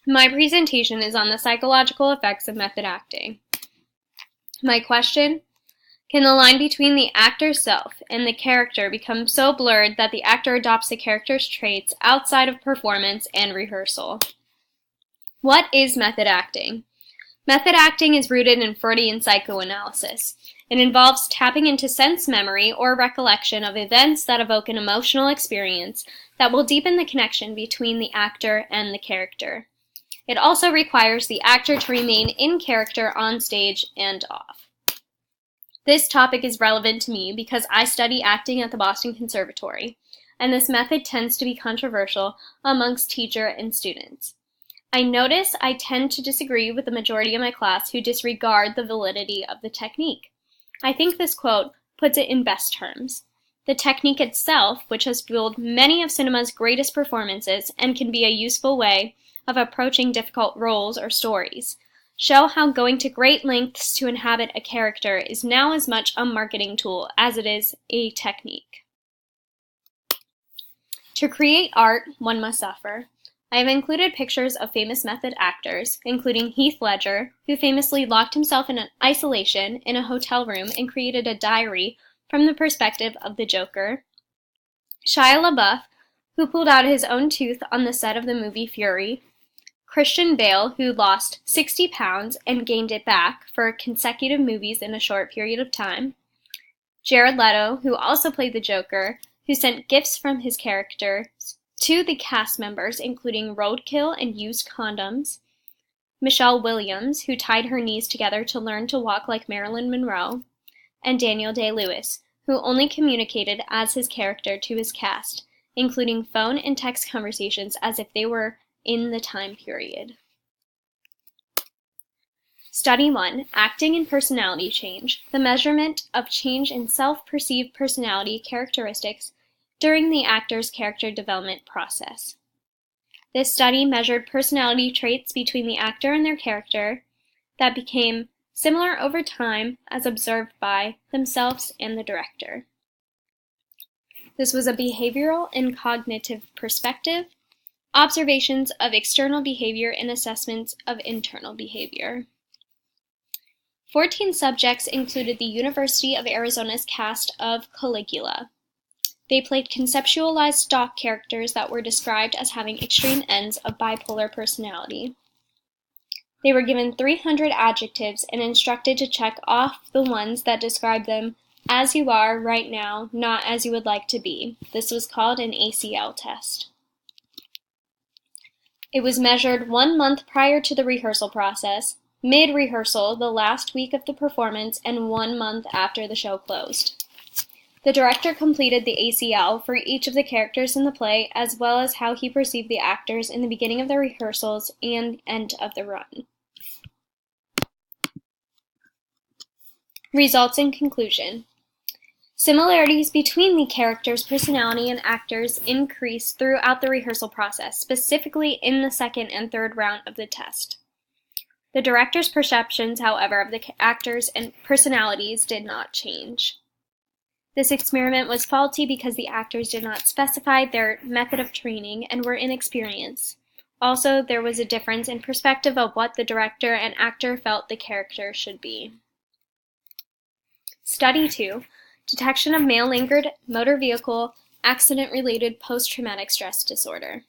My presentation is on the psychological effects of method acting. My question: can the line between the actor's self and the character become so blurred that the actor adopts the character's traits outside of performance and rehearsal? What is method acting? Method acting is rooted in Freudian psychoanalysis. It involves tapping into sense memory or recollection of events that evoke an emotional experience that will deepen the connection between the actor and the character. It also requires the actor to remain in character on stage and off. This topic is relevant to me because I study acting at the Boston Conservatory, and this method tends to be controversial amongst teacher and students. I notice I tend to disagree with the majority of my class who disregard the validity of the technique. I think this quote puts it in best terms. The technique itself, which has fueled many of cinema's greatest performances and can be a useful way of approaching difficult roles or stories, show how going to great lengths to inhabit a character is now as much a marketing tool as it is a technique. To create art, one must suffer. I have included pictures of famous method actors, including Heath Ledger, who famously locked himself in isolation in a hotel room and created a diary from the perspective of the Joker, Shia LaBeouf, who pulled out his own tooth on the set of the movie Fury, Christian Bale, who lost 60 pounds and gained it back for consecutive movies in a short period of time, Jared Leto, who also played the Joker, who sent gifts from his character to the cast members, including roadkill and used condoms, Michelle Williams, who tied her knees together to learn to walk like Marilyn Monroe, and Daniel Day-Lewis, who only communicated as his character to his cast, including phone and text conversations as if they were in the time period. Study 1, Acting and Personality Change, the measurement of change in self-perceived personality characteristics during the actor's character development process. This study measured personality traits between the actor and their character that became similar over time as observed by themselves and the director. This was a behavioral and cognitive perspective, observations of external behavior and assessments of internal behavior. 14 subjects included the University of Arizona's cast of Caligula. They played conceptualized stock characters that were described as having extreme ends of bipolar personality. They were given 300 adjectives and instructed to check off the ones that describe them as you are right now, not as you would like to be. This was called an ACL test. It was measured 1 month prior to the rehearsal process, mid-rehearsal, the last week of the performance, and 1 month after the show closed. The director completed the ACL for each of the characters in the play, as well as how he perceived the actors in the beginning of the rehearsals and end of the run. Results and conclusion. Similarities between the character's personality and actors increased throughout the rehearsal process, specifically in the second and third round of the test. The director's perceptions, however, of the actors and personalities did not change. This experiment was faulty because the actors did not specify their method of training and were inexperienced. Also, there was a difference in perspective of what the director and actor felt the character should be. Study 2, Detection of Male-Anchored Motor Vehicle Accident-Related Post-Traumatic Stress Disorder.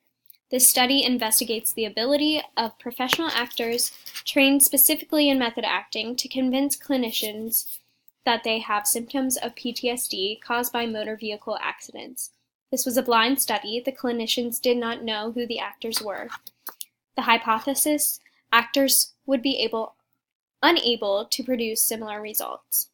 This study investigates the ability of professional actors trained specifically in method acting to convince clinicians that they have symptoms of PTSD caused by motor vehicle accidents. This was a blind study. The clinicians did not know who the actors were. The hypothesis: actors would be unable to produce similar results.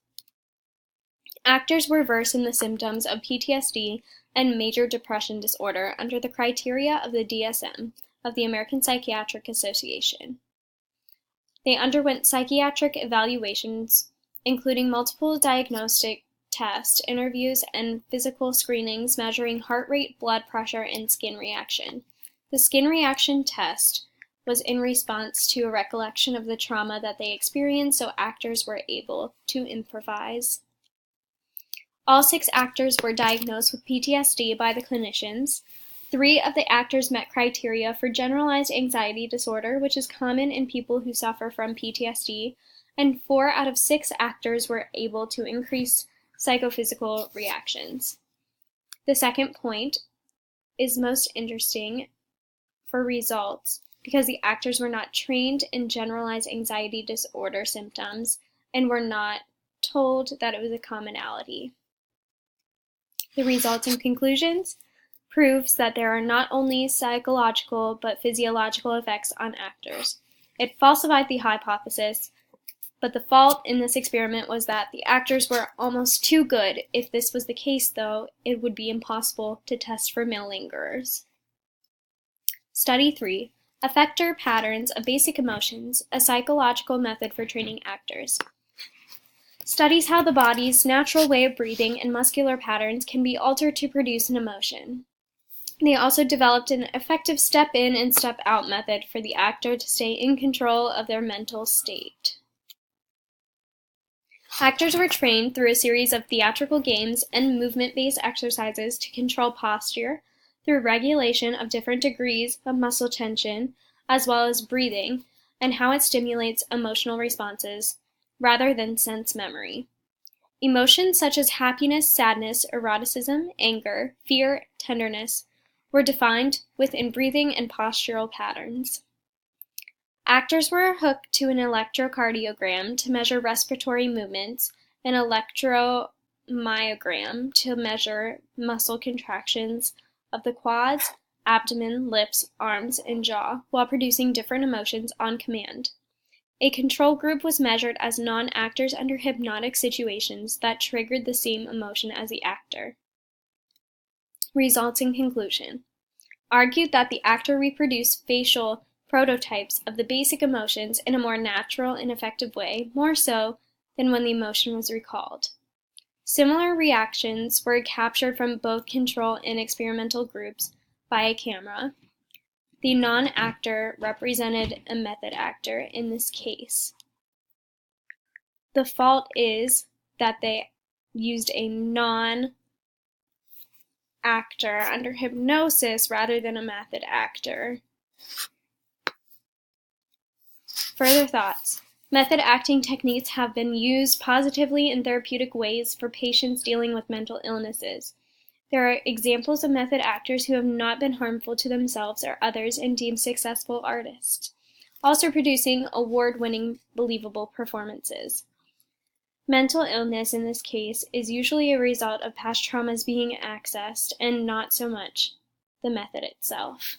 Actors were versed in the symptoms of PTSD and major depression disorder under the criteria of the DSM, of the American Psychiatric Association. They underwent psychiatric evaluations, including multiple diagnostic tests, interviews, and physical screenings measuring heart rate, blood pressure, and skin reaction. The skin reaction test was in response to a recollection of the trauma that they experienced, so actors were able to improvise. All 6 actors were diagnosed with PTSD by the clinicians. 3 of the actors met criteria for generalized anxiety disorder, which is common in people who suffer from PTSD, and 4 out of 6 actors were able to increase psychophysical reactions. The second point is most interesting for results because the actors were not trained in generalized anxiety disorder symptoms and were not told that it was a commonality. The results and conclusions proves that there are not only psychological but physiological effects on actors. It falsified the hypothesis, but the fault in this experiment was that the actors were almost too good. If this was the case, though, it would be impossible to test for malingerers. Study 3. Effector Patterns of Basic Emotions, a Psychological Method for Training Actors. Studies how the body's natural way of breathing and muscular patterns can be altered to produce an emotion. They also developed an effective step-in and step-out method for the actor to stay in control of their mental state. Actors were trained through a series of theatrical games and movement-based exercises to control posture through regulation of different degrees of muscle tension, as well as breathing, and how it stimulates emotional responses, rather than sense memory. Emotions such as happiness, sadness, eroticism, anger, fear, tenderness were defined within breathing and postural patterns. Actors were hooked to an electrocardiogram to measure respiratory movements, an electromyogram to measure muscle contractions of the quads, abdomen, lips, arms, and jaw, while producing different emotions on command. A control group was measured as non-actors under hypnotic situations that triggered the same emotion as the actor. Results and conclusion. Argued that the actor reproduced facial prototypes of the basic emotions in a more natural and effective way, more so than when the emotion was recalled. Similar reactions were captured from both control and experimental groups by a camera. The non-actor represented a method actor in this case. The fault is that they used a non-actor under hypnosis rather than a method actor. Further thoughts. Method acting techniques have been used positively in therapeutic ways for patients dealing with mental illnesses. There are examples of method actors who have not been harmful to themselves or others and deemed successful artists, also producing award-winning, believable performances. Mental illness in this case is usually a result of past traumas being accessed and not so much the method itself.